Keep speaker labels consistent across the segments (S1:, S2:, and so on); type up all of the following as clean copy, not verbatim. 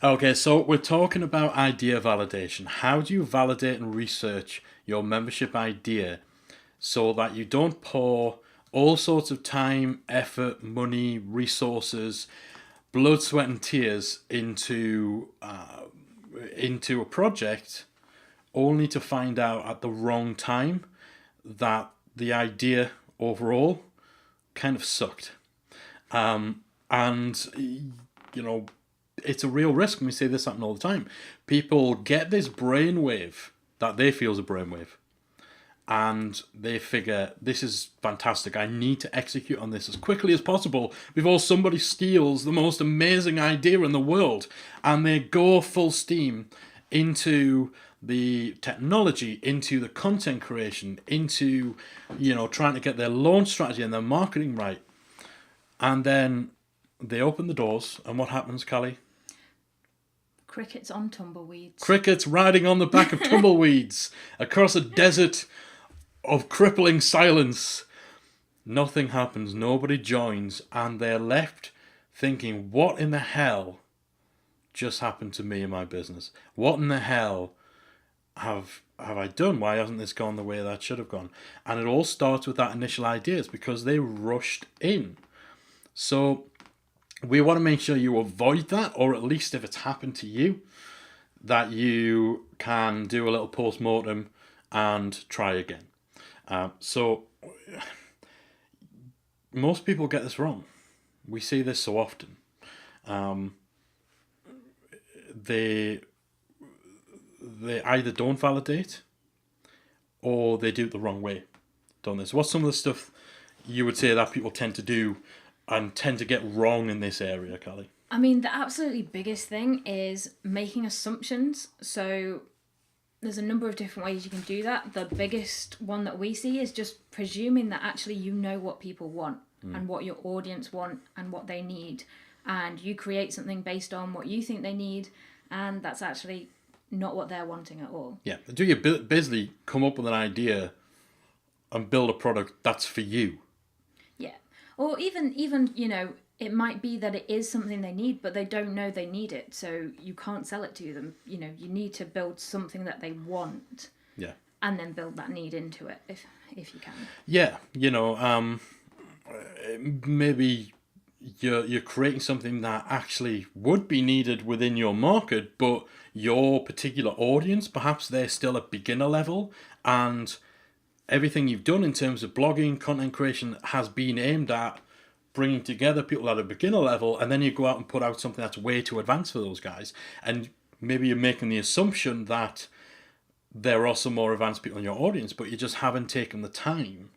S1: Okay, so we're talking about idea validation. How do you validate and research your membership idea so that you don't pour all sorts of time, effort, money, resources, blood, sweat, and tears into a project, only to find out at the wrong time that the idea overall kind of sucked. And you know, it's a real risk. And we see this happen all the time. People get this brainwave that they feel is a brainwave, and they figure, this is fantastic. I need to execute on this as quickly as possible before somebody steals the most amazing idea in the world. And they go full steam into the technology, into the content creation, into, trying to get their launch strategy and their marketing right. And then they open the doors, and what happens, Callie?
S2: Crickets on tumbleweeds.
S1: Crickets riding on the back of tumbleweeds across a desert of crippling silence. Nothing happens, nobody joins, and they're left thinking, what in the hell just happened to me in my business? What in the hell have I done? Why hasn't this gone the way that should have gone? And it all starts with that initial idea. It's because they rushed in. So we want to make sure you avoid that, or at least if it's happened to you, that you can do a little post-mortem and try again. So most people get this wrong. We see this so often. They either don't validate or they do it the wrong way, don't they? So what's some of the stuff you would say that people tend to do and tend to get wrong in this area, Callie?
S2: I mean, the absolutely biggest thing is making assumptions. So there's a number of different ways you can do that. The biggest one that we see is just presuming that actually you know what people want and what your audience want and what they need. And you create something based on what you think they need, and that's actually not what they're wanting at all.
S1: Yeah, do you basically come up with an idea and build a product that's for you?
S2: Yeah. Or even it might be that it is something they need, but they don't know they need it, so you can't sell it to them. You need to build something that they want.
S1: Yeah.
S2: And then build that need into it if you can.
S1: Yeah, maybe you're creating something that actually would be needed within your market, but your particular audience, perhaps they're still at beginner level, and everything you've done in terms of blogging, content creation has been aimed at bringing together people at a beginner level, and then you go out and put out something that's way too advanced for those guys. And maybe you're making the assumption that there are some more advanced people in your audience, but you just haven't taken the time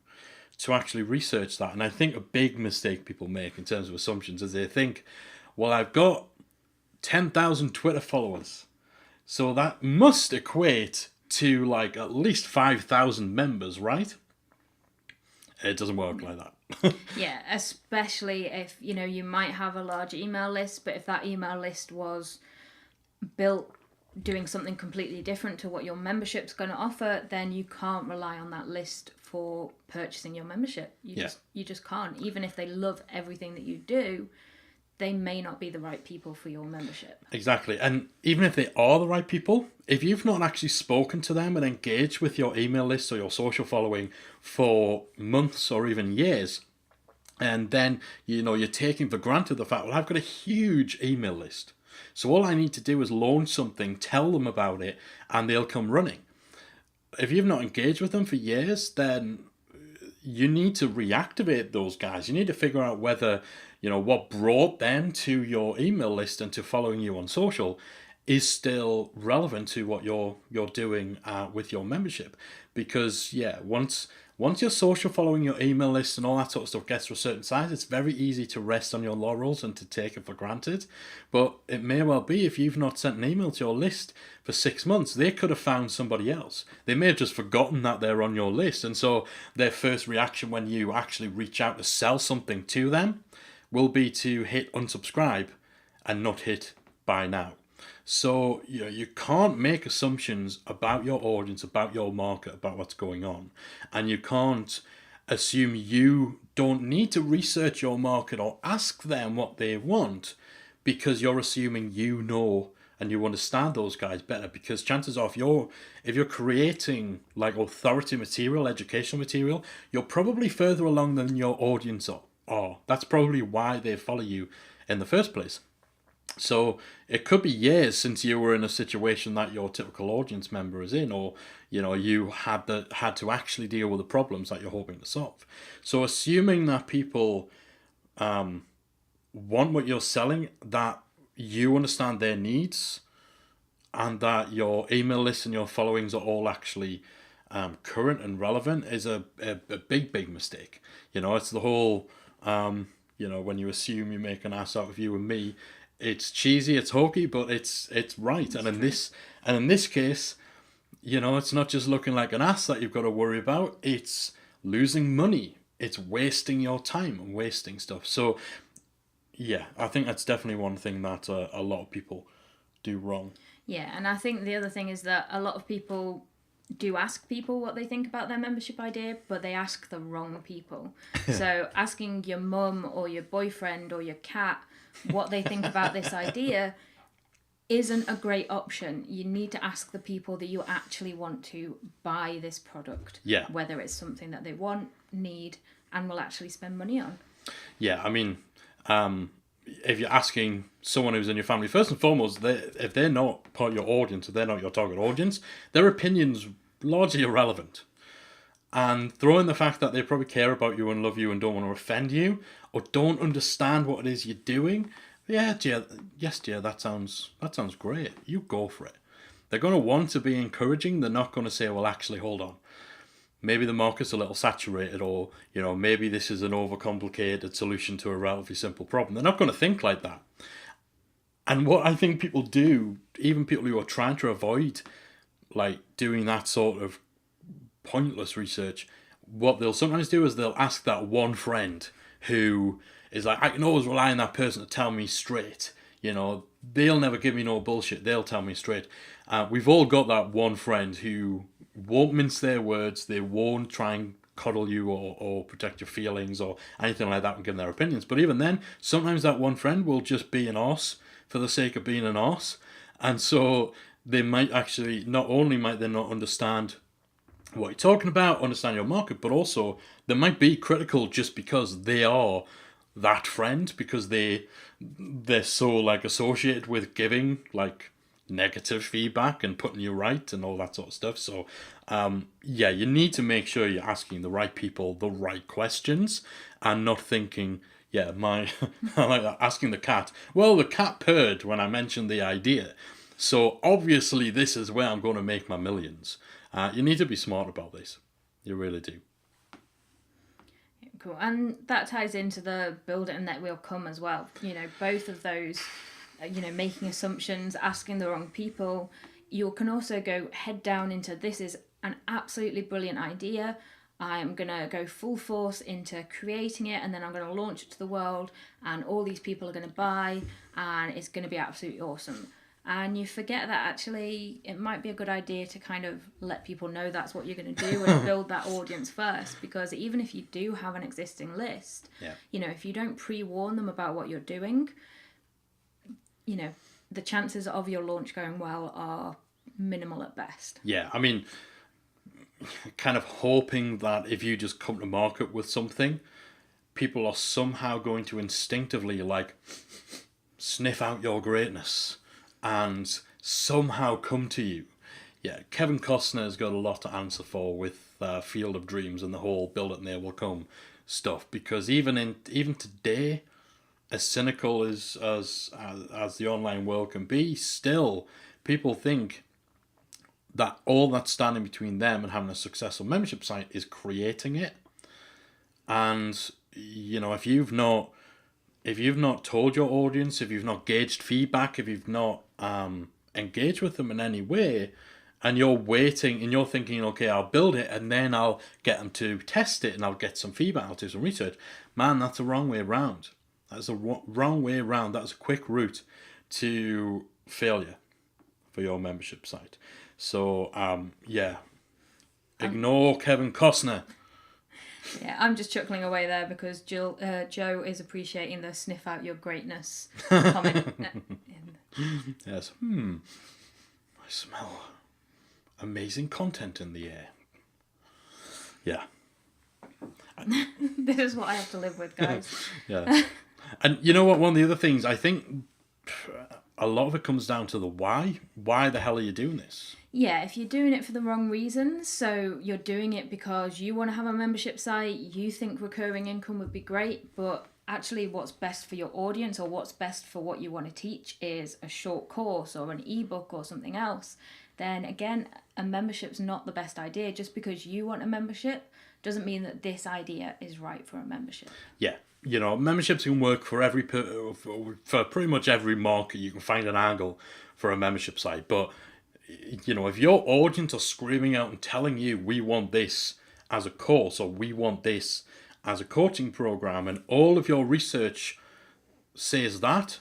S1: to actually research that. And I think a big mistake people make in terms of assumptions is they think, well, I've got 10,000 Twitter followers, so that must equate to like at least 5,000 members, right? It doesn't work like that.
S2: Yeah, especially if, you might have a large email list, but if that email list was built doing something completely different to what your membership's going to offer, then you can't rely on that list for purchasing your membership. You just can't. Even if they love everything that you do, they may not be the right people for your membership.
S1: Exactly. And even if they are the right people, if you've not actually spoken to them and engaged with your email list or your social following for months or even years, and then you're taking for granted the fact, well, I've got a huge email list, so all I need to do is launch something, tell them about it, and they'll come running. If you've not engaged with them for years, then you need to reactivate those guys. You need to figure out whether, what brought them to your email list and to following you on social is still relevant to what you're doing with your membership. Because, once your social following, your email list and all that sort of stuff gets to a certain size, it's very easy to rest on your laurels and to take it for granted. But it may well be, if you've not sent an email to your list for 6 months, they could have found somebody else. They may have just forgotten that they're on your list. And so their first reaction when you actually reach out to sell something to them will be to hit unsubscribe and not hit buy now. So you can't make assumptions about your audience, about your market, about what's going on. And you can't assume you don't need to research your market or ask them what they want, because you're assuming you know and you understand those guys better. Because chances are, if you're creating like authority material, educational material, you're probably further along than your audience are. That's probably why they follow you in the first place. So it could be years since you were in a situation that your typical audience member is in, or you had to actually deal with the problems that you're hoping to solve. So assuming that people want what you're selling, that you understand their needs, and that your email list and your followings are all actually current and relevant is a big mistake. It's the whole when you assume you make an ass out of you and me. It's cheesy, it's hokey, but it's right. And in this case, it's not just looking like an ass that you've got to worry about. It's losing money. It's wasting your time and wasting stuff. So, yeah, I think that's definitely one thing that a lot of people do wrong.
S2: Yeah, and I think the other thing is that a lot of people do ask people what they think about their membership idea, but they ask the wrong people. So asking your mum or your boyfriend or your cat what they think about this idea isn't a great option. You need to ask the people that you actually want to buy this product.
S1: Yeah.
S2: Whether it's something that they want, need, and will actually spend money on.
S1: Yeah, I mean, if you're asking someone who's in your family, first and foremost, if they're not part of your audience, if they're not your target audience, their opinion's largely irrelevant. And throw in the fact that they probably care about you and love you and don't want to offend you, or don't understand what it is you're doing. Yeah, dear, yes, dear, that sounds great. You go for it. They're going to want to be encouraging. They're not going to say, well, actually, hold on. Maybe the market's a little saturated, or maybe this is an overcomplicated solution to a relatively simple problem. They're not going to think like that. And what I think people do, even people who are trying to avoid like doing that sort of pointless research, what they'll sometimes do is they'll ask that one friend who is like, I can always rely on that person to tell me straight. They'll never give me no bullshit. They'll tell me straight. We've all got that one friend who won't mince their words. They won't try and coddle you or protect your feelings or anything like that and give their opinions. But even then, sometimes that one friend will just be an arse for the sake of being an arse. And so they might actually, not only might they not understand what you're talking about, understand your market, but also they might be critical just because they are that friend, because they're so like associated with giving like negative feedback and putting you right and all that sort of stuff. So yeah, you need to make sure you're asking the right people the right questions and not thinking, yeah, like asking the cat, well, the cat purred when I mentioned the idea, so obviously this is where I'm going to make my millions. You need to be smart about this. You really do.
S2: Cool. And that ties into the build it and let will come as well. Both of those, making assumptions, asking the wrong people. You can also go head down into, this is an absolutely brilliant idea. I'm going to go full force into creating it, and then I'm going to launch it to the world, and all these people are going to buy, and it's going to be absolutely awesome. And you forget that actually it might be a good idea to kind of let people know that's what you're going to do and build that audience first. Because even if you do have an existing list, if you don't pre-warn them about what you're doing, the chances of your launch going well are minimal at best.
S1: Yeah, I mean, kind of hoping that if you just come to market with something, people are somehow going to instinctively like sniff out your greatness and somehow come to you. Yeah, Kevin Costner's got a lot to answer for with Field of Dreams and the whole build it and they will come stuff, because even today, as cynical as the online world can be, still people think that all that's standing between them and having a successful membership site is creating it. And if you've not told your audience, if you've not gauged feedback, if you've not engaged with them in any way, and you're waiting and you're thinking, okay, I'll build it and then I'll get them to test it and I'll get some feedback, I'll do some research. Man, that's the wrong way around. That's a wrong way around. That's a quick route to failure for your membership site. So, yeah. Ignore Kevin Costner.
S2: Yeah, I'm just chuckling away there because Joe is appreciating the sniff out your greatness comment.
S1: Yes. I smell amazing content in the air. Yeah.
S2: This is what I have to live with, guys.
S1: Yeah. And you know what? One of the other things, I think a lot of it comes down to the why. Why the hell are you doing this?
S2: Yeah, if you're doing it for the wrong reasons, so you're doing it because you want to have a membership site, you think recurring income would be great, but actually what's best for your audience or what's best for what you want to teach is a short course or an ebook or something else, then again, a membership's not the best idea. Just because you want a membership doesn't mean that this idea is right for a membership.
S1: Yeah. You know, memberships can work for for pretty much every market. You can find an angle for a membership site, but you know, if your audience are screaming out and telling you, we want this as a course or we want this as a coaching program, and all of your research says that,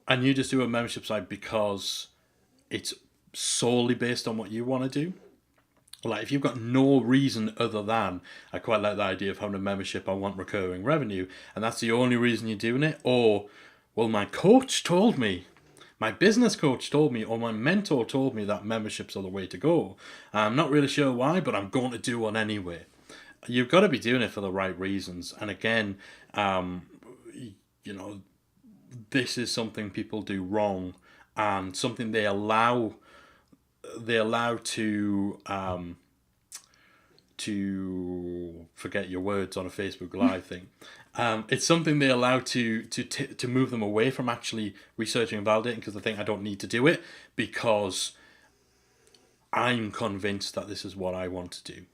S1: and you just do a membership site because it's solely based on what you want to do, like if you've got no reason other than, I quite like the idea of having a membership, I want recurring revenue, and that's the only reason you're doing it, or, well, my coach told me, my business coach told me, or my mentor told me that memberships are the way to go. I'm not really sure why, but I'm going to do one anyway. You've got to be doing it for the right reasons. And again, you know, this is something people do wrong, and something they allow to forget your words on a Facebook Live thing. It's something they allow to move them away from actually researching and validating, because they think, I don't need to do it because I'm convinced that this is what I want to do.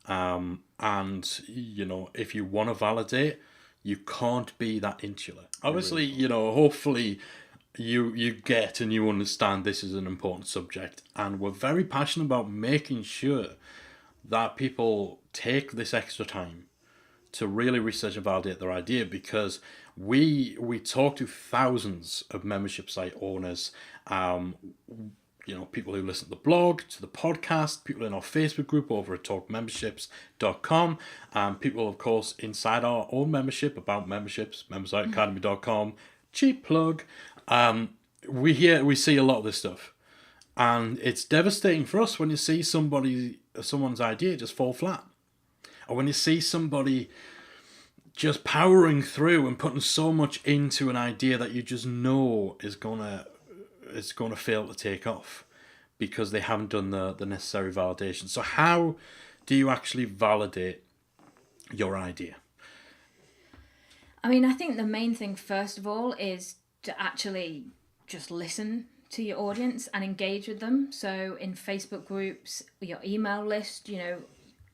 S1: And, you know, if you want to validate, you can't be that insular. Obviously, you know, hopefully you get and you understand this is an important subject, and we're very passionate about making sure that people take this extra time to really research and validate their idea, because we talk to thousands of membership site owners, you know, people who listen to the blog, to the podcast, people in our Facebook group over at talkmemberships.com, people, of course, inside our own membership, about memberships, membersiteacademy.com, cheap plug. We see a lot of this stuff, and it's devastating for us when you see someone's idea just fall flat, or when you see somebody just powering through and putting so much into an idea that you just know is gonna fail to take off because they haven't done the necessary validation. So how do you actually validate your idea?
S2: I mean, I think the main thing, first of all, is to actually just listen to your audience and engage with them. So in Facebook groups, your email list, you know,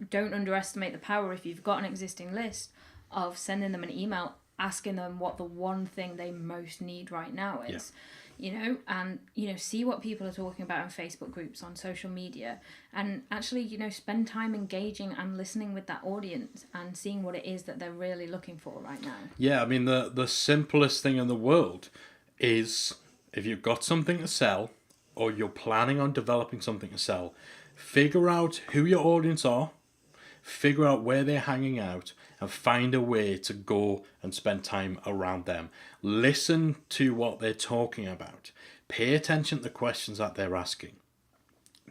S2: don't underestimate the power, if you've got an existing list, of sending them an email asking them what the one thing they most need right now is. You know, and, you know, see what people are talking about in Facebook groups, on social media, and actually, you know, spend time engaging and listening with that audience and seeing what it is that they're really looking for right now. Yeah,
S1: I mean, the simplest thing in the world is, if you've got something to sell or you're planning on developing something to sell, figure out who your audience are, figure out where they're hanging out, and find a way to go and spend time around them. Listen to what they're talking about. Pay attention to the questions that they're asking.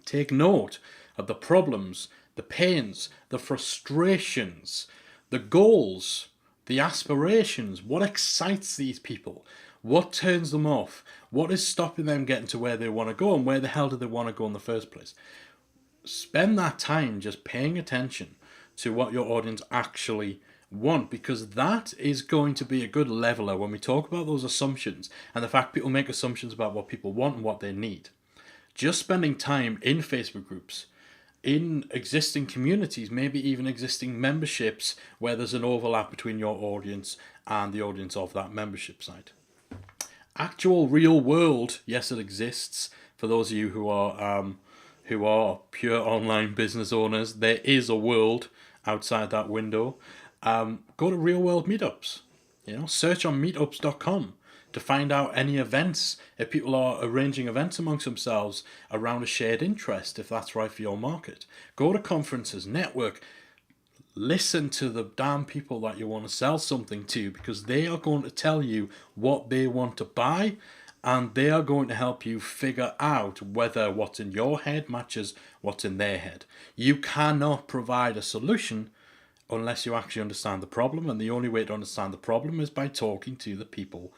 S1: Take note of the problems, the pains, the frustrations, the goals, the aspirations. What excites these people? What turns them off? What is stopping them getting to where they want to go, and where the hell do they want to go in the first place? Spend that time just paying attention to what your audience actually want, because that is going to be a good leveler when we talk about those assumptions and the fact people make assumptions about what people want and what they need. Just spending time in Facebook groups, in existing communities, maybe even existing memberships where there's an overlap between your audience and the audience of that membership site. Actual real world, yes, it exists. For those of you who are pure online business owners, there is a world outside that window. Go to real world meetups. You know, search on meetups.com to find out any events, if people are arranging events amongst themselves around a shared interest, if that's right for your market. Go to conferences, network, listen to the damn people that you want to sell something to, because they are going to tell you what they want to buy, and they are going to help you figure out whether what's in your head matches what's in their head. You cannot provide a solution unless you actually understand the problem, and the only way to understand the problem is by talking to the people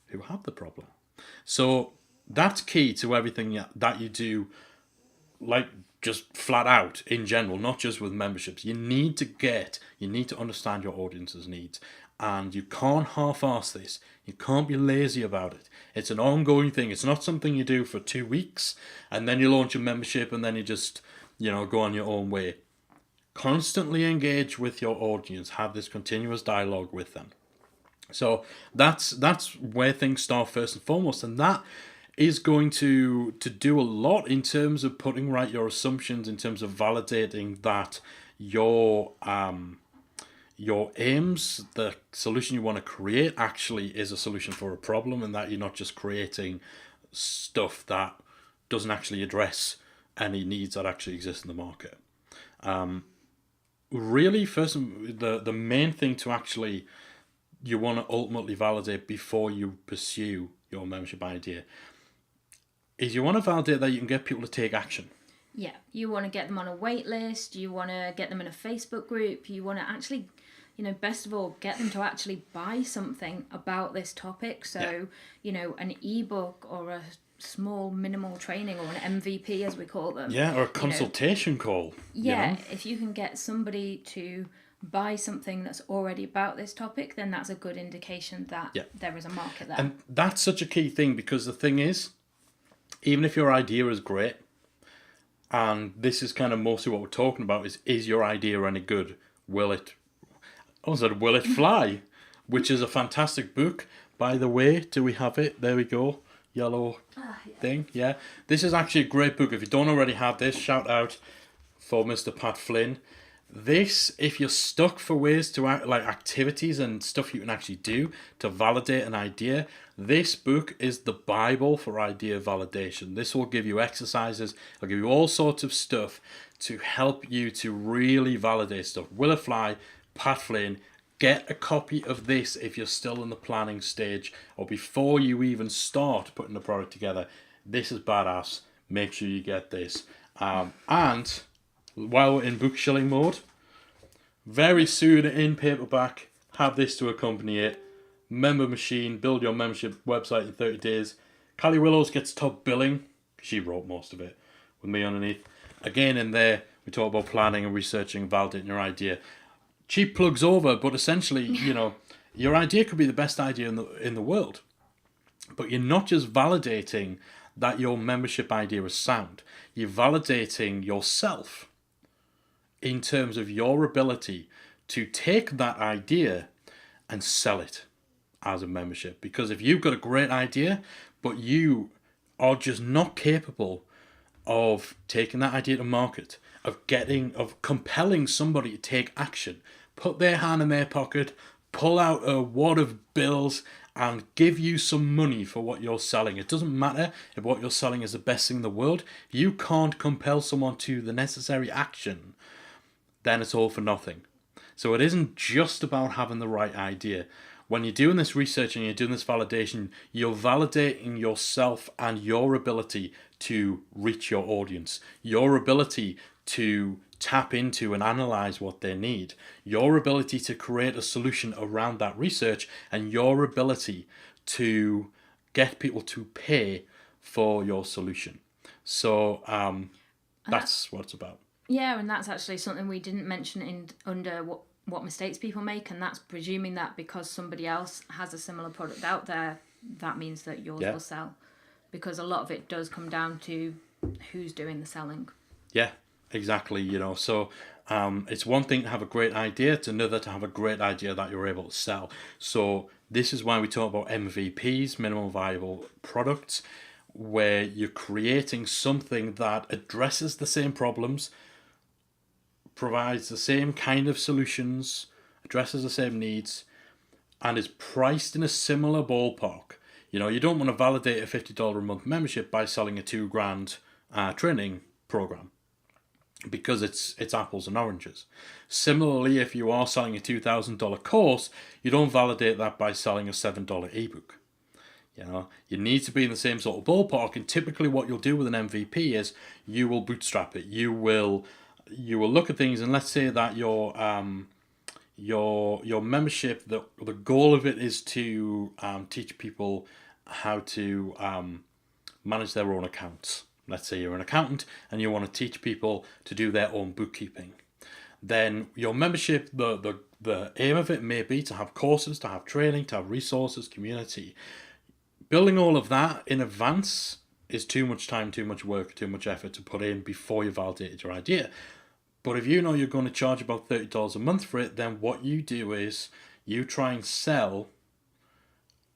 S1: who have the problem. So that's key to everything that you do, like just flat out in general, not just with memberships. You need to understand your audience's needs, and you can't half-ass this. You can't be lazy about it. It's an ongoing thing. It's not something you do for 2 weeks and then you launch a membership and then you just, go on your own way. Constantly engage with your audience. Have this continuous dialogue with them. So that's where things start first and foremost, and that is going to do a lot in terms of putting right your assumptions, in terms of validating that your aims, the solution you want to create, actually is a solution for a problem, and that you're not just creating stuff that doesn't actually address any needs that actually exist in the market. Really, first, the main thing to actually you want to ultimately validate before you pursue your membership idea is you want to validate that you can get people to take action.
S2: Yeah, you want to get them on a wait list, you want to get them in a Facebook group, you want to actually, best of all, get them to actually buy something about this topic. So, an ebook or a small minimal training, or an MVP as we call them.
S1: Yeah, or a consultation call.
S2: Yeah, if you can get somebody to buy something that's already about this topic, then that's a good indication that there is a market there.
S1: And that's such a key thing, because the thing is, even if your idea is great, and this is kind of mostly what we're talking about, is your idea any good? Will it fly? Which is a fantastic book, by the way. Do we have it? There we go. Yellow thing. Yeah. This is actually a great book. If you don't already have this, shout out for Mr. Pat Flynn. This, if you're stuck for ways to activities and stuff you can actually do to validate an idea, this book is the Bible for idea validation. This will give you exercises, it'll give you all sorts of stuff to help you to really validate stuff. Will it fly? Pat Flynn. Get a copy of this if you're still in the planning stage, or before you even start putting the product together. This is badass. Make sure you get this. And while we're in book shilling mode, very soon in paperback, have this to accompany it. Member Machine, build your membership website in 30 days. Callie Willows gets top billing. She wrote most of it with me underneath. Again, in there, we talk about planning and researching and validating your idea. Cheap plugs over, but essentially, your idea could be the best idea in the world. But you're not just validating that your membership idea is sound. You're validating yourself in terms of your ability to take that idea and sell it as a membership. Because if you've got a great idea, but you are just not capable of taking that idea to market, of compelling somebody to take action, put their hand in their pocket, pull out a wad of bills, and give you some money for what you're selling. It doesn't matter if what you're selling is the best thing in the world. If you can't compel someone to the necessary action, then it's all for nothing. So it isn't just about having the right idea. When you're doing this research and you're doing this validation, you're validating yourself and your ability to reach your audience, your ability to tap into and analyze what they need, your ability to create a solution around that research, and your ability to get people to pay for your solution. So that's what it's about.
S2: Yeah, and that's actually something we didn't mention under what mistakes people make, and that's presuming that because somebody else has a similar product out there, that means that yours will sell. Because a lot of it does come down to who's doing the selling. Yeah,
S1: exactly. So it's one thing to have a great idea, it's another to have a great idea that you're able to sell. So this is why we talk about MVPs, minimum viable products, where you're creating something that addresses the same problems, provides the same kind of solutions, addresses the same needs, and is priced in a similar ballpark. You don't want to validate a $50 a month membership by selling a $2,000 training program. because it's apples and oranges. Similarly, if you are selling a $2,000 course, you don't validate that by selling a $7 ebook. You need to be in the same sort of ballpark, and typically what you'll do with an MVP is you will bootstrap it. You will look at things, and let's say that your membership, the goal of it is to teach people how to manage their own accounts. Let's say you're an accountant and you want to teach people to do their own bookkeeping. Then your membership, the aim of it may be to have courses, to have training, to have resources, community. Building all of that in advance is too much time, too much work, too much effort to put in before you validated your idea. But if you know you're going to charge about $30 a month for it, then what you do is you try and sell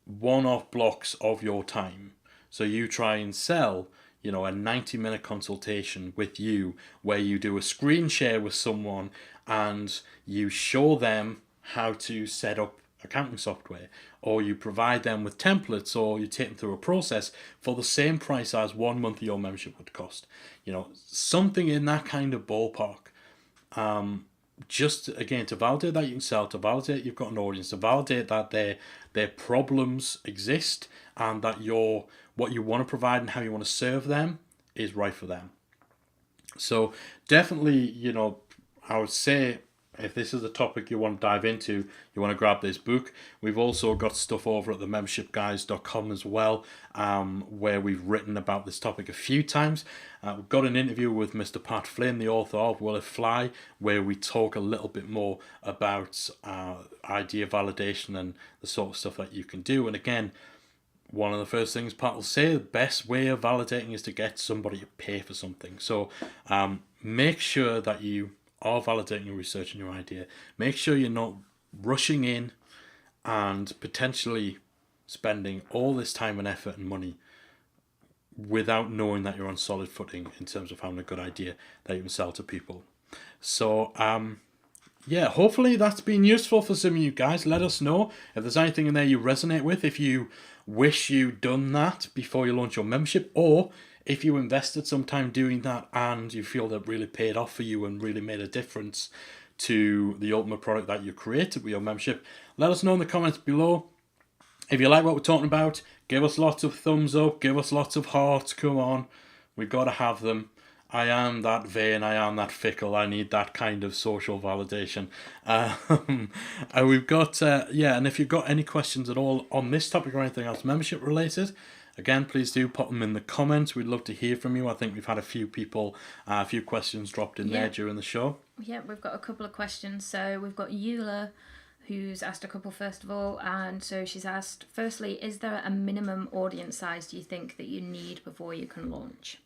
S1: one-off blocks of your time. So you try and sell, a 90-minute consultation with you where you do a screen share with someone and you show them how to set up accounting software, or you provide them with templates, or you take them through a process for the same price as 1 month of your membership would cost. Something in that kind of ballpark. Just again, to validate that you can sell, to validate you've got an audience, to validate that their problems exist, and that what you want to provide and how you want to serve them is right for them. So definitely, I would say, if this is a topic you want to dive into, you want to grab this book. We've also got stuff over at themembershipguys.com as well, where we've written about this topic a few times. We've got an interview with Mr. Pat Flynn, the author of Will It Fly, where we talk a little bit more about idea validation and the sort of stuff that you can do. And again, one of the first things Pat will say, the best way of validating is to get somebody to pay for something. So make sure that you are validating your research and your idea. Make sure you're not rushing in and potentially spending all this time and effort and money without knowing that you're on solid footing in terms of having a good idea that you can sell to people. So hopefully that's been useful for some of you guys. Let us know if there's anything in there you resonate with, if you wish you'd done that before you launch your membership, or if you invested some time doing that and you feel that really paid off for you and really made a difference to the ultimate product that you created with your membership. Let us know in the comments below. If you like what we're talking about, give us lots of thumbs up, give us lots of hearts, come on. We've got to have them. I am that vain, I am that fickle, I need that kind of social validation. And we've got, and if you've got any questions at all on this topic or anything else membership related, again, please do put them in the comments. We'd love to hear from you. I think we've had a few people, a few questions dropped in there during the show. Yeah,
S2: we've got a couple of questions. So we've got Eula, who's asked a couple first of all. And so she's asked, firstly, is there a minimum audience size do you think that you need before you can launch?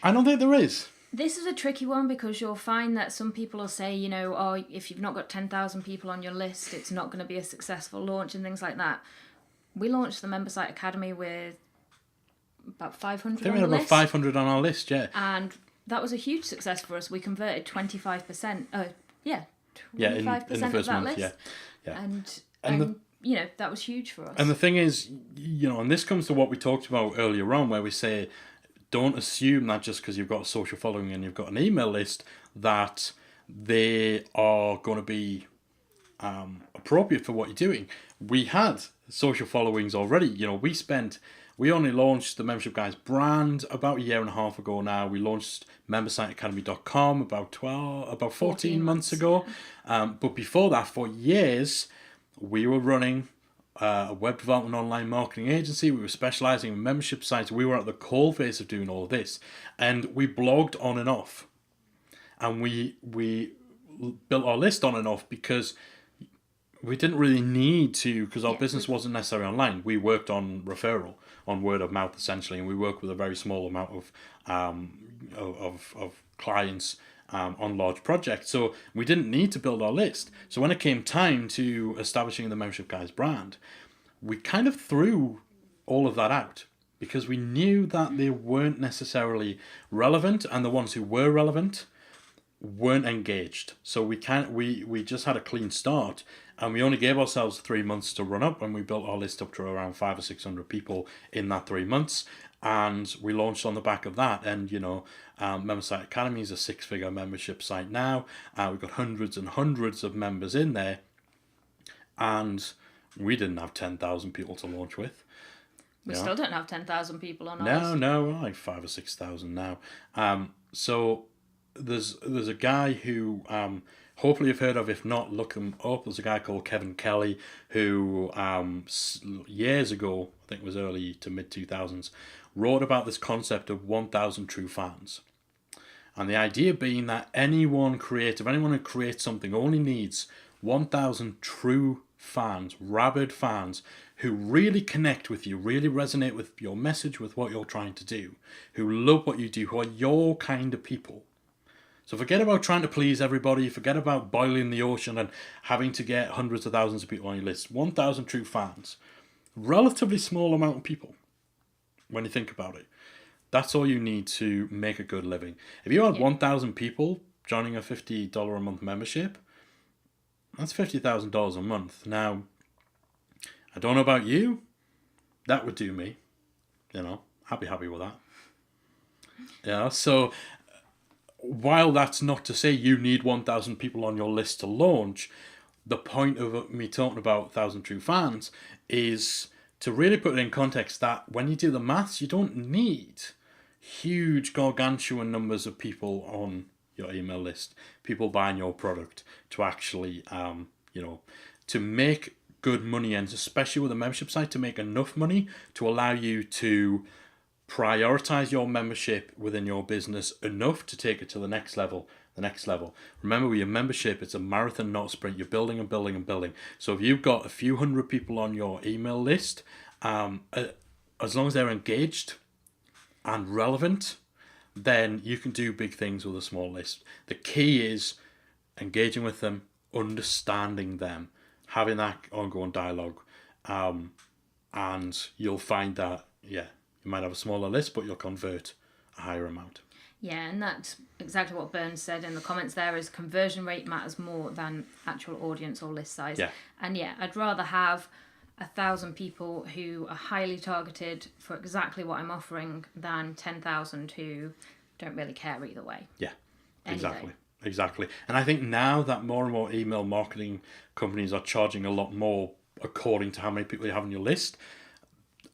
S1: I don't think there is.
S2: This is a tricky one because you'll find that some people will say, if you've not got 10,000 people on your list, it's not going to be a successful launch and things like that. We launched the Member Site Academy with about 500 on the list. We had about
S1: 500 on our list, yeah.
S2: And that was a huge success for us. We converted 25%. 25%
S1: in the first month,
S2: list.
S1: Yeah.
S2: And that was huge for us.
S1: And the thing is, and this comes to what we talked about earlier on, where we say, don't assume that just because you've got a social following and you've got an email list that they are going to be appropriate for what you're doing. We had social followings already. We only launched the Membership Guys brand about a year and a half ago now. We launched membersiteacademy.com about 14 months ago. But before that, for years, we were running a web development online marketing agency. We were specializing in membership sites. We were at the coalface of doing all of this. And we blogged on and off. And we built our list on and off because we didn't really need to, because our business wasn't necessarily online. We worked on referral, on word of mouth essentially, and we worked with a very small amount of clients on large projects. So we didn't need to build our list. So when it came time to establishing the Membership Guys brand, we kind of threw all of that out because we knew that they weren't necessarily relevant, and the ones who were relevant weren't engaged. So we just had a clean start, And we only gave ourselves 3 months to run up, and we built our list up to around 500 or 600 people in that 3 months. And we launched on the back of that. And, Member Site Academy is a 6-figure membership site now. We've got hundreds and hundreds of members in there. And we didn't have 10,000 people to launch with.
S2: We still don't have 10,000 people on
S1: No,
S2: ours.
S1: no, like 5,000 or 6,000 now. So there's a guy who hopefully you've heard of. If not, look him up. There's a guy called Kevin Kelly who years ago, I think it was early to mid 2000s, wrote about this concept of 1,000 true fans. And the idea being that anyone who creates something only needs 1,000 true fans, rabid fans, who really connect with you, really resonate with your message, with what you're trying to do, who love what you do, who are your kind of people. So forget about trying to please everybody, forget about boiling the ocean and having to get hundreds of thousands of people on your list. 1,000 true fans. Relatively small amount of people when you think about it. That's all you need to make a good living. If you had 1,000 people joining a $50 a month membership, that's $50,000 a month. Now, I don't know about you, that would do me. I'd be happy with that. So while that's not to say you need 1,000 people on your list to launch, the point of me talking about 1,000 true fans is to really put it in context that when you do the maths, you don't need huge gargantuan numbers of people on your email list, people buying your product to actually, to make good money, and especially with a membership site, to make enough money to allow you to prioritize your membership within your business enough to take it to the next level. Remember, with your membership, it's a marathon, not a sprint. You're building and building and building. So if you've got a few hundred people on your email list, as long as they're engaged and relevant, then you can do big things with a small list. The key is engaging with them, understanding them, having that ongoing dialogue, and you'll find that, you might have a smaller list, but you'll convert a higher amount.
S2: Yeah, and that's exactly what Burns said in the comments there, is conversion rate matters more than actual audience or list size.
S1: Yeah.
S2: And I'd rather have 1,000 people who are highly targeted for exactly what I'm offering than 10,000 who don't really care either way.
S1: Yeah, exactly. And I think now that more and more email marketing companies are charging a lot more according to how many people you have on your list,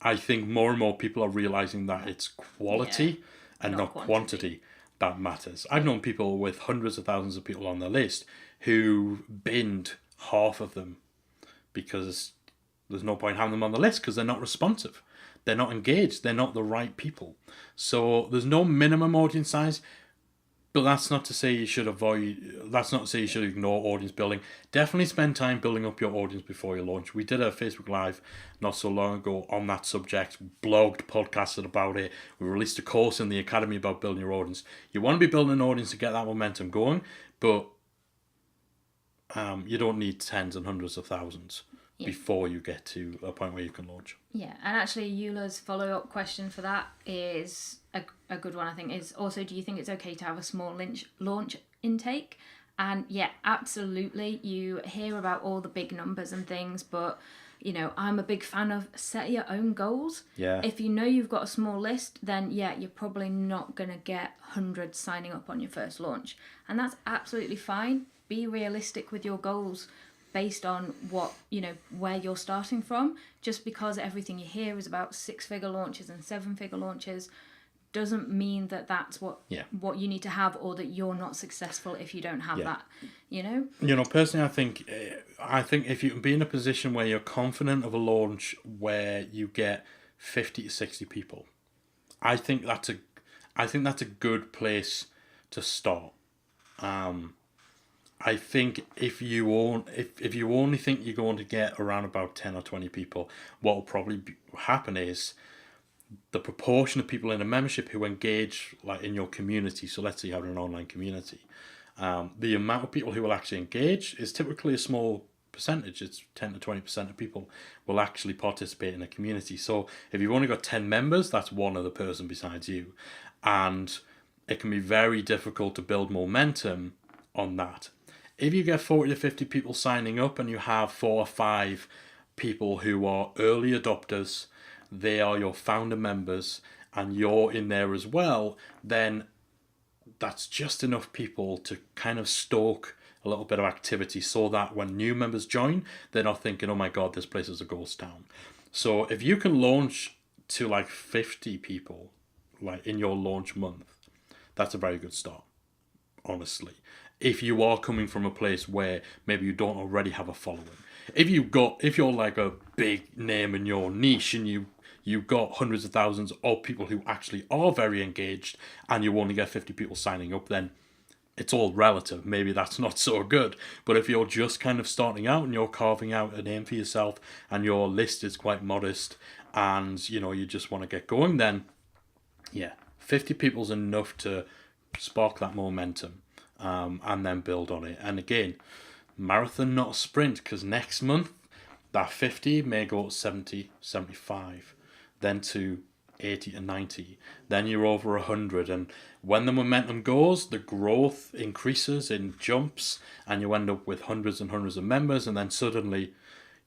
S1: I think more and more people are realizing that it's quality and not quantity that matters. I've known people with hundreds of thousands of people on their list who binned half of them because there's no point having them on the list because they're not responsive. They're not engaged. They're not the right people. So there's no minimum audience size, but that's not to say you should ignore audience building. Definitely spend time building up your audience before you launch. We did a Facebook Live not so long ago on that subject, blogged, podcasted about it. We released a course in the Academy about building your audience. You want to be building an audience to get that momentum going, but you don't need tens and hundreds of thousands before you get to a point where you can launch.
S2: Yeah, and actually Eula's follow-up question for that is a good one, I think, is also, do you think it's okay to have a small launch intake? And absolutely. You hear about all the big numbers and things, but I'm a big fan of set your own goals.
S1: Yeah.
S2: If you know you've got a small list, then you're probably not going to get hundreds signing up on your first launch. And that's absolutely fine. Be realistic with your goals based on what, where you're starting from. Just because everything you hear is about 6-figure launches and 7-figure launches doesn't mean that that's what you need to have, or that you're not successful if you don't have that,
S1: Personally, I think if you can be in a position where you're confident of a launch where you get 50 to 60 people, I think that's a good place to start. I think if you only think you're going to get around about 10 or 20 people, what will probably happen is the proportion of people in a membership who engage in your community. So let's say you have an online community. The amount of people who will actually engage is typically a small percentage. It's 10 to 20% of people will actually participate in a community. So if you've only got 10 members, that's one other person besides you. And it can be very difficult to build momentum on that. if you get 40 to 50 people signing up and you have 4 or 5 people who are early adopters, they are your founder members, and you're in there as well, then that's just enough people to kind of stoke a little bit of activity so that when new members join, they're not thinking, oh my God, this place is a ghost town. So if you can launch to like 50 people like in your launch month, that's a very good start, honestly. If you are coming from a place where maybe you don't already have a following. If you're like a big name in your niche and you've got hundreds of thousands of people who actually are very engaged and you only get 50 people signing up, then it's all relative. Maybe that's not so good. But if you're just kind of starting out and you're carving out a name for yourself and your list is quite modest and you just want to get going, then yeah, 50 people's enough to spark that momentum, and then build on it. And again, marathon, not a sprint, because next month that 50 may go to 70, 75, then to 80 and 90, then you're over 100, and when the momentum goes, the growth increases in jumps and you end up with hundreds and hundreds of members, and then suddenly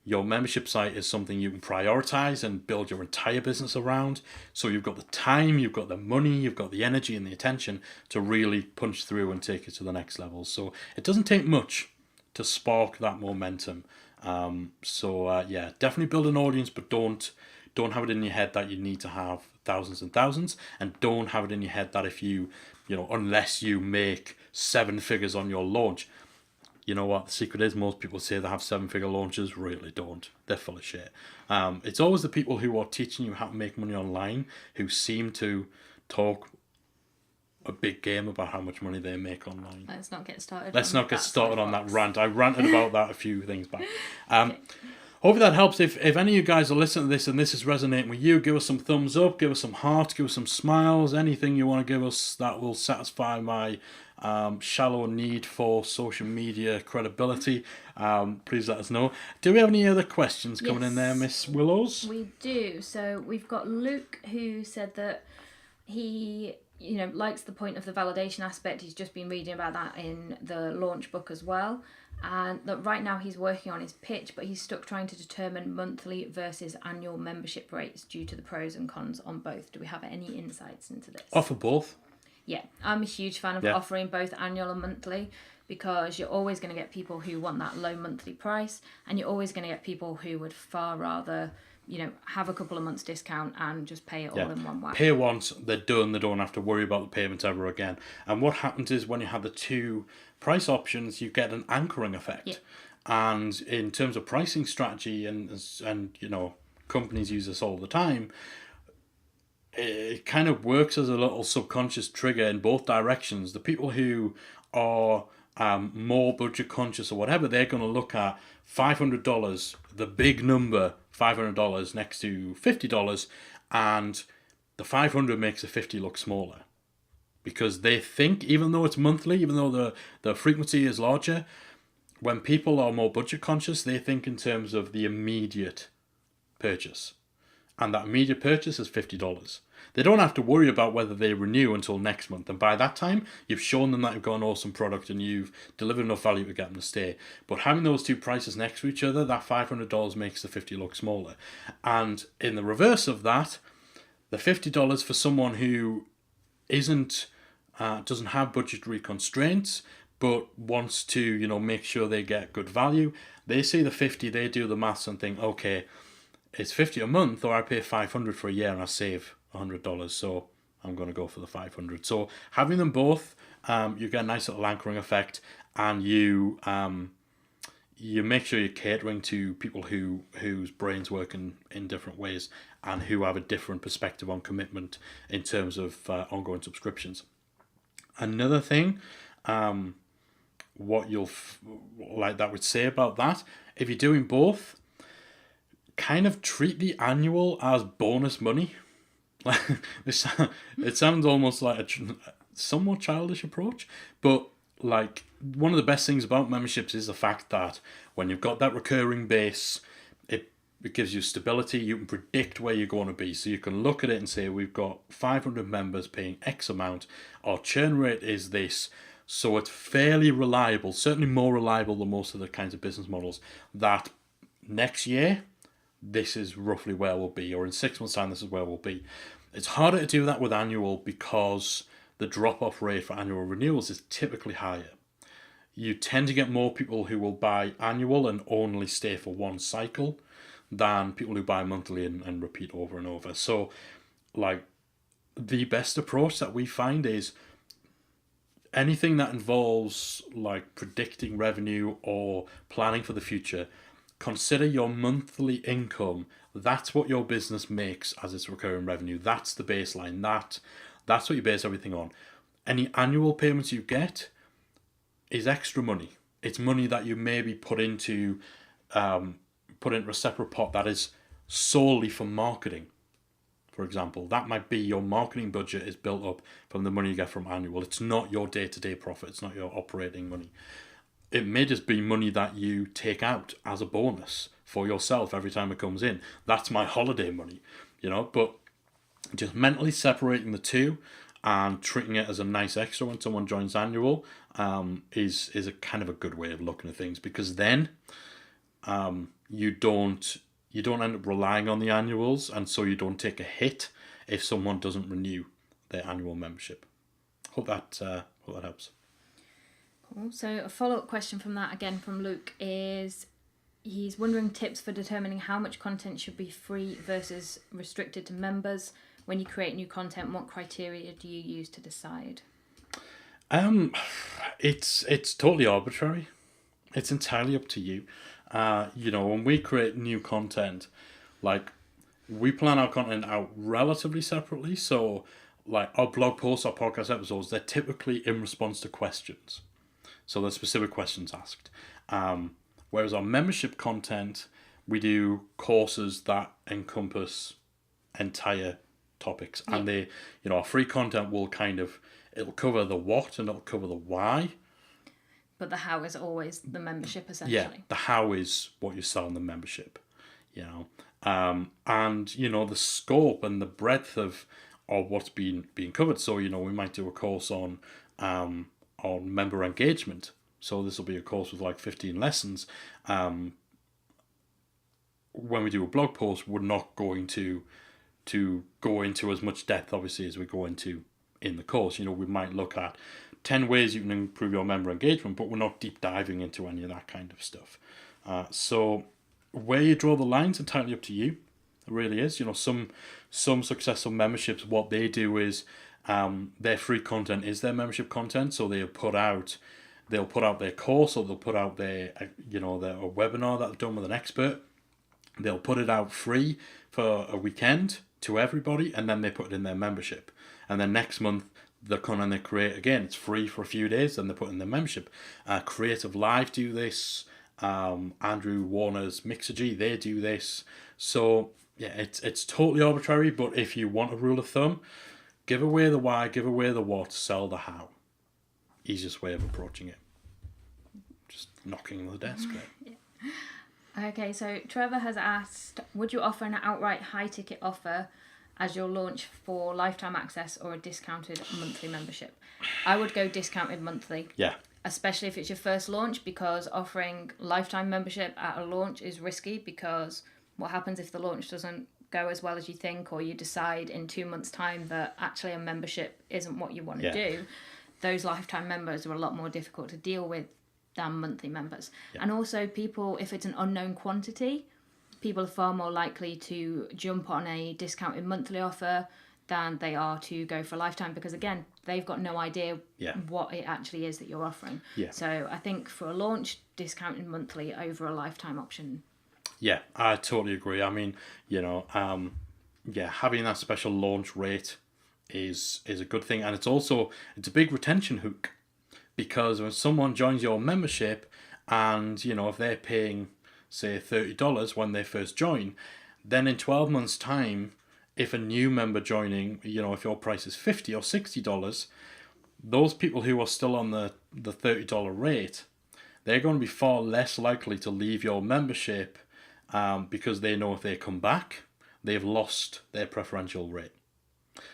S1: your membership site is something you can prioritize and build your entire business around. So you've got the time, you've got the money, you've got the energy and the attention to really punch through and take it to the next level. So it doesn't take much to spark that momentum. Yeah, definitely build an audience, but don't have it in your head that you need to have thousands and thousands, and don't have it in your head that if unless you make 7 figures on your launch. You know what the secret is? Most people say they have 7-figure launches, really don't. They're full of shit. It's always the people who are teaching you how to make money online who seem to talk a big game about how much money they make online.
S2: Let's not get started.
S1: Let's not get started on that rant. I ranted about that a few things back.
S2: Okay.
S1: Hopefully that helps. If any of you guys are listening to this and this is resonating with you, give us some thumbs up, give us some hearts, give us some smiles, anything you want to give us that will satisfy my shallow need for social media credibility. Please let us know. Do we have any other questions coming in there, Miss Willows?
S2: We do. So we've got Luke, who said that he likes the point of the validation aspect. He's just been reading about that in the launch book as well. And that right now he's working on his pitch, but he's stuck trying to determine monthly versus annual membership rates due to the pros and cons on both. Do we have any insights into this?
S1: Offer both.
S2: Yeah, I'm a huge fan of offering both annual and monthly, because you're always going to get people who want that low monthly price, and you're always going to get people who would far rather have a couple of months discount and just pay it all in one whack.
S1: Pay once, they're done, they don't have to worry about the payment ever again. And what happens is when you have the 2 price options, you get an anchoring effect.
S2: Yeah.
S1: And in terms of pricing strategy, and companies use this all the time, it kind of works as a little subconscious trigger in both directions. The people who are more budget conscious or whatever, they're going to look at $500, the big number, $500 next to $50, and the 500 makes the 50 look smaller, because they think, even though it's monthly, even though the frequency is larger, when people are more budget conscious, they think in terms of the immediate purchase, and that immediate purchase is $50. They don't have to worry about whether they renew until next month, and by that time you've shown them that you've got an awesome product and you've delivered enough value to get them to stay. But having those 2 prices next to each other, that $500 makes the 50 look smaller. And in the reverse of that, the $50 for someone who doesn't have budgetary constraints but wants to make sure they get good value, they see the 50, they do the maths and think, okay, it's 50 a month, or I pay 500 for a year and I save $100, so I'm going to go for the 500. So having them both, you get a nice little anchoring effect, and you make sure you're catering to people whose brains work in different ways and who have a different perspective on commitment in terms of ongoing subscriptions. Another thing, what you'll like that would say about that, if you're doing both, kind of treat the annual as bonus money. It sounds almost like a somewhat childish approach, but like one of the best things about memberships is the fact that when you've got that recurring base, it gives you stability. You can predict where you're going to be, so you can look at it and say, we've got 500 members paying X amount, our churn rate is this, So it's fairly reliable, certainly more reliable than most of the kinds of business models, that next year, this is roughly where we'll be, or in 6 months' time, this is where we'll be. It's harder to do that with annual because the drop-off rate for annual renewals is typically higher. You tend to get more people who will buy annual and only stay for one cycle than people who buy monthly and repeat over and over. So, like, the best approach that we find is anything that involves like predicting revenue or planning for the future. Consider your monthly income. That's what your business makes as its recurring revenue. That's the baseline. That's what you base everything on. Any annual payments you get is extra money. It's money that you maybe put into a separate pot that is solely for marketing. For example, that might be your marketing budget is built up from the money you get from annual. It's not your day-to-day profit. It's not your operating money. It may just be money that you take out as a bonus for yourself every time it comes in. That's my holiday money, but just mentally separating the two and treating it as a nice extra when someone joins annual is a kind of a good way of looking at things, because then you don't end up relying on the annuals, and so you don't take a hit if someone doesn't renew their annual membership. Hope that helps.
S2: Cool. So a follow-up question from that, again from Luke, is he's wondering tips for determining how much content should be free versus restricted to members. When you create new content, what criteria do you use to decide?
S1: It's totally arbitrary. It's entirely up to you. When we create new content, like, we plan our content out relatively separately. So, like, our blog posts, our podcast episodes, they're typically in response to questions. So there's specific questions asked. Whereas our membership content, we do courses that encompass entire topics. Yeah. And they, our free content will it'll cover the what and it'll cover the why.
S2: But the how is always the membership, essentially.
S1: Yeah, the how is what you sell in the membership, and the scope and the breadth of what's being covered. So we might do a course on member engagement. So this will be a course with like 15 lessons. When we do a blog post, we're not going to go into as much depth, obviously, as we go into in the course. We might look at 10 ways you can improve your member engagement, but we're not deep diving into any of that kind of stuff. So where you draw the line's entirely up to you. It really is. Some successful memberships, what they do is their free content is their membership content. So they'll put out their course, or they'll put out their their webinar that they've done with an expert. They'll put it out free for a weekend to everybody, and then they put it in their membership. And then next month, the content they create, again, it's free for a few days, then they put in their membership. Creative Live do this. Andrew Warner's Mixergy, they do this. So yeah, it's totally arbitrary, but if you want a rule of thumb, give away the why, give away the what, sell the how. Easiest way of approaching it. Just knocking on the desk there.
S2: Yeah. Okay, so Trevor has asked, would you offer an outright high ticket offer as your launch for lifetime access or a discounted monthly membership? I would go discounted monthly.
S1: Yeah.
S2: Especially if it's your first launch, because offering lifetime membership at a launch is risky, because what happens if the launch doesn't go as well as you think, or you decide in 2 months' time that actually a membership isn't what you want to do? Those lifetime members are a lot more difficult to deal with than monthly members. Yeah. And also people, if it's an unknown quantity, people are far more likely to jump on a discounted monthly offer than they are to go for a lifetime, because again, they've got no idea what it actually is that you're offering. Yeah. So I think for a launch, discounted monthly over a lifetime option.
S1: Yeah, I totally agree. I mean, having that special launch rate is a good thing, and it's a big retention hook, because when someone joins your membership and if they're paying say $30 when they first join, then in 12 months time, if a new member joining, if your price is $50 or $60, those people who are still on the $30 rate, they're going to be far less likely to leave your membership, because they know if they come back, they've lost their preferential rate.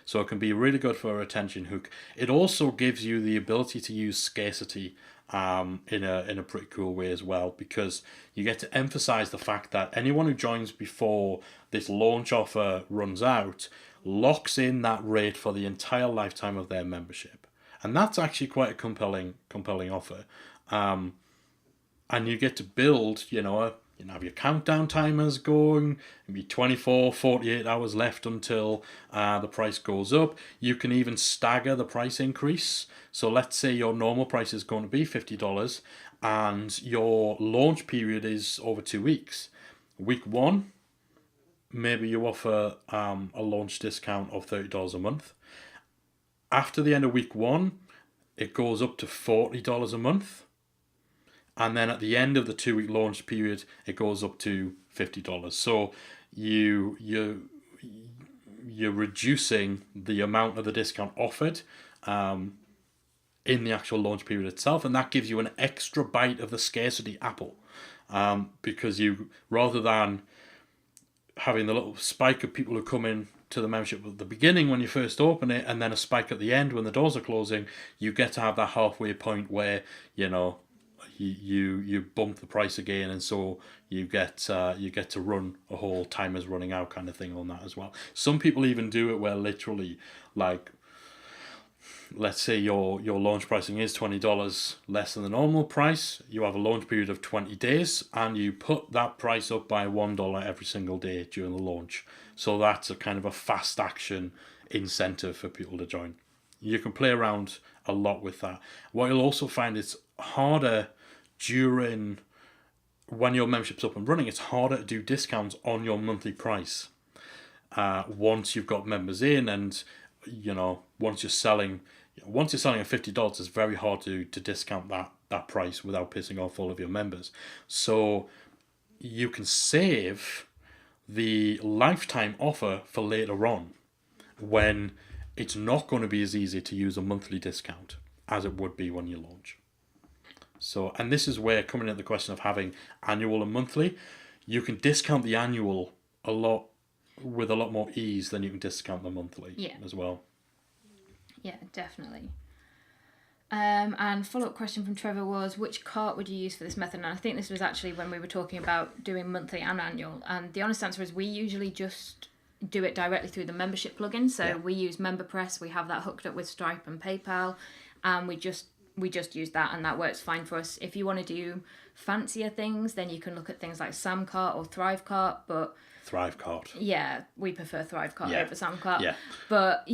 S1: So it can be really good for a retention hook. It also gives you the ability to use scarcity in a pretty cool way as well, because you get to emphasize the fact that anyone who joins before this launch offer runs out locks in that rate for the entire lifetime of their membership, and that's actually quite a compelling offer. And you get to build, have your countdown timers going, maybe 24, 48 hours left until the price goes up. You can even stagger the price increase. So let's say your normal price is going to be $50 and your launch period is over 2 weeks. Week 1, maybe you offer a launch discount of $30 a month. After the end of week 1, it goes up to $40 a month. And then at the end of the 2-week launch period, it goes up to $50. So you're reducing the amount of the discount offered in the actual launch period itself, and that gives you an extra bite of the scarcity apple, because you, rather than having the little spike of people who come in to the membership at the beginning when you first open it, and then a spike at the end when the doors are closing, you get to have that halfway point where you bump the price again, and so you get to run a whole timer's running out kind of thing on that as well. Some people even do it where literally, like, let's say your launch pricing is $20 less than the normal price. You have a launch period of 20 days, and you put that price up by $1 every single day during the launch. So that's a kind of a fast action incentive for people to join. You can play around a lot with that. What you'll also find is harder when your membership's up and running, it's harder to do discounts on your monthly price. Once you've got members in, and once you're selling at $50, it's very hard to discount that price without pissing off all of your members. So you can save the lifetime offer for later on, when it's not going to be as easy to use a monthly discount as it would be when you launch. So, and this is where, coming into the question of having annual and monthly, you can discount the annual with a lot more ease than you can discount the monthly as well.
S2: Yeah, definitely. And follow-up question from Trevor was, which cart would you use for this method? And I think this was actually when we were talking about doing monthly and annual. And the honest answer is we usually just do it directly through the membership plugin. So we use MemberPress. We have that hooked up with Stripe and PayPal, and we just use that, and that works fine for us. If you want to do fancier things, then you can look at things like Samcart or Thrivecart, but
S1: Thrivecart.
S2: Yeah, we prefer Thrivecart over Samcart.
S1: Yeah.
S2: But,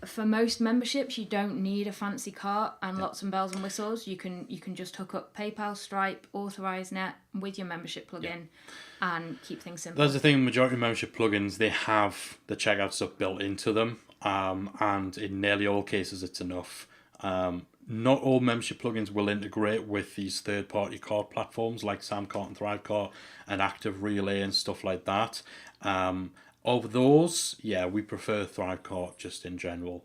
S2: for most memberships, you don't need a fancy cart and lots of bells and whistles. You can just hook up PayPal, Stripe, AuthorizeNet with your membership plugin and keep things simple.
S1: That's the thing, the majority of membership plugins, they have the checkout stuff built into them, and in nearly all cases it's enough. Not all membership plugins will integrate with these third-party card platforms like Samcart and Thrivecart and Active Relay and stuff like that. Of those, we prefer Thrivecart just in general,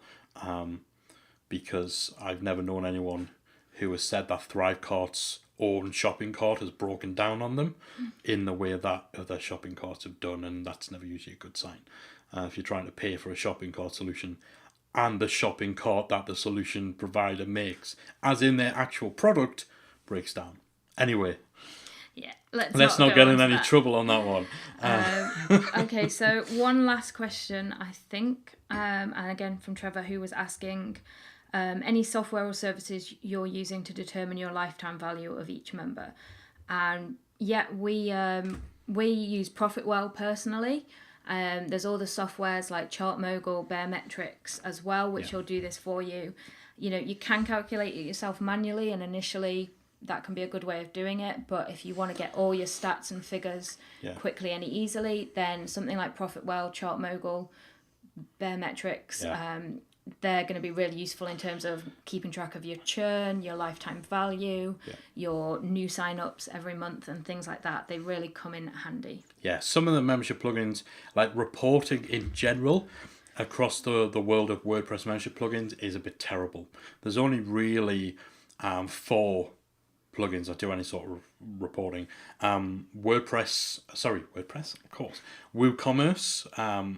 S1: because I've never known anyone who has said that Thrivecart's own shopping cart has broken down on them in the way that other shopping carts have done, and that's never usually a good sign. If you're trying to pay for a shopping cart solution, and the shopping cart that the solution provider makes, as in their actual product, breaks down. Anyway.
S2: Yeah,
S1: let's not get in any trouble on that one.
S2: Okay, so one last question, I think, and again from Trevor, who was asking, any software or services you're using to determine your lifetime value of each member. And we use Profitwell personally. There's all the softwares like ChartMogul, Baremetrics as well, which will do this for you. You can calculate it yourself manually, and initially that can be a good way of doing it. But if you want to get all your stats and figures quickly and easily, then something like Profitwell, ChartMogul, Baremetrics, they're going to be really useful in terms of keeping track of your churn, your lifetime value, your new sign-ups every month and things like that. They really come in handy. Yeah,
S1: some of the membership plugins, like reporting in general across the world of WordPress membership plugins, is a bit terrible. There's only really 4 plugins that do any sort of reporting. WordPress, of course. WooCommerce,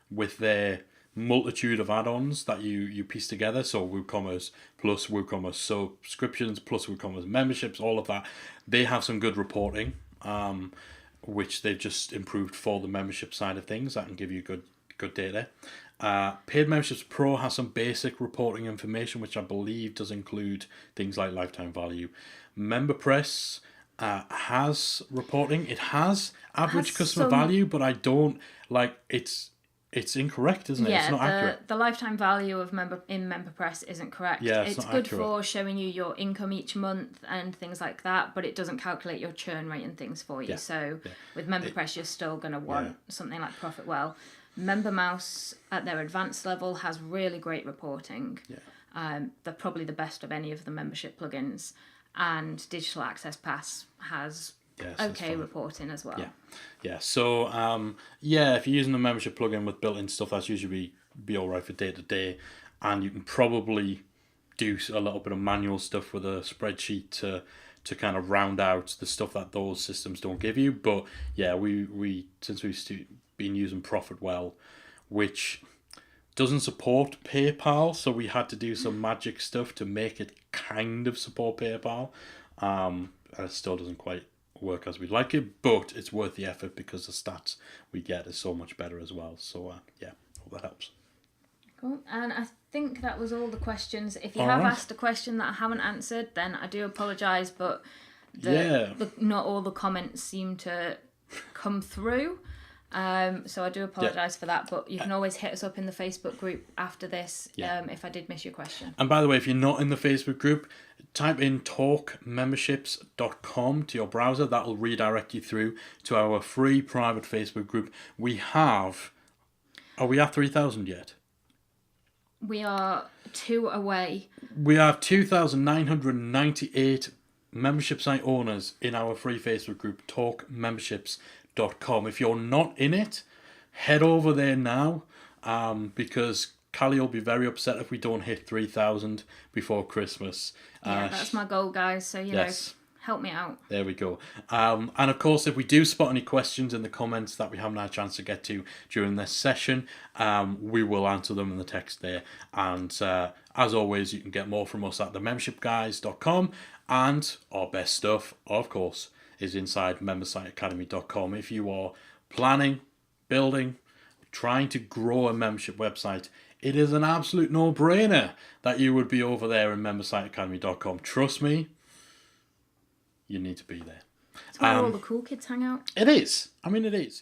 S1: with their multitude of add-ons that you piece together. So WooCommerce plus WooCommerce subscriptions plus WooCommerce memberships, all of that. They have some good reporting, which they've just improved for the membership side of things. That can give you good data. Paid Memberships Pro has some basic reporting information, which I believe does include things like lifetime value. MemberPress has reporting. It has average customer value, but I don't like it's incorrect, isn't it? It's not accurate.
S2: The lifetime value of MemberPress isn't correct.
S1: Yeah,
S2: it's
S1: not
S2: good
S1: accurate.
S2: for showing you your income each month and things like that, but it doesn't calculate your churn rate and things for you. With MemberPress, you're still going to want something like ProfitWell. MemberMouse at their advanced level has really great reporting. They're probably the best of any of the membership plugins, and Digital Access Pass has reporting as well.
S1: So if you're using the membership plugin with built-in stuff, that's usually be all right for day to day, and you can probably do a little bit of manual stuff with a spreadsheet to kind of round out the stuff that those systems don't give you. But we since we've been using ProfitWell, which doesn't support PayPal, so we had to do some magic stuff to make it kind of support PayPal. And it still doesn't quite work as we'd like it, but it's worth the effort because the stats we get is so much better as well. So hope that helps.
S2: Cool. And I think that was all the questions. If you have asked a question that I haven't answered, then I do apologise, but not all the comments seem to come through. So I do apologise for that, but you can always hit us up in the Facebook group after this if I did miss your question.
S1: And by the way, if you're not in the Facebook group, type in talkmemberships.com to your browser. That'll redirect you through to our free private Facebook group. Are we at 3,000 yet?
S2: We are 2 away.
S1: We have 2,998 membership site owners in our free Facebook group, talkmemberships.com. If you're not in it, head over there now, because Callie will be very upset if we don't hit 3,000 before Christmas.
S2: That's my goal, guys. So, you know, help me out.
S1: There we go. And of course, if we do spot any questions in the comments that we haven't had a chance to get to during this session, we will answer them in the text there. And as always, you can get more from us at themembershipguys.com. And our best stuff, of course, is inside membersiteacademy.com. If you are planning, building, trying to grow a membership website, it is an absolute no-brainer that you would be over there in membersiteacademy.com. Trust me, you need to be there.
S2: It's where all the cool kids hang out.
S1: It is. I mean, it is.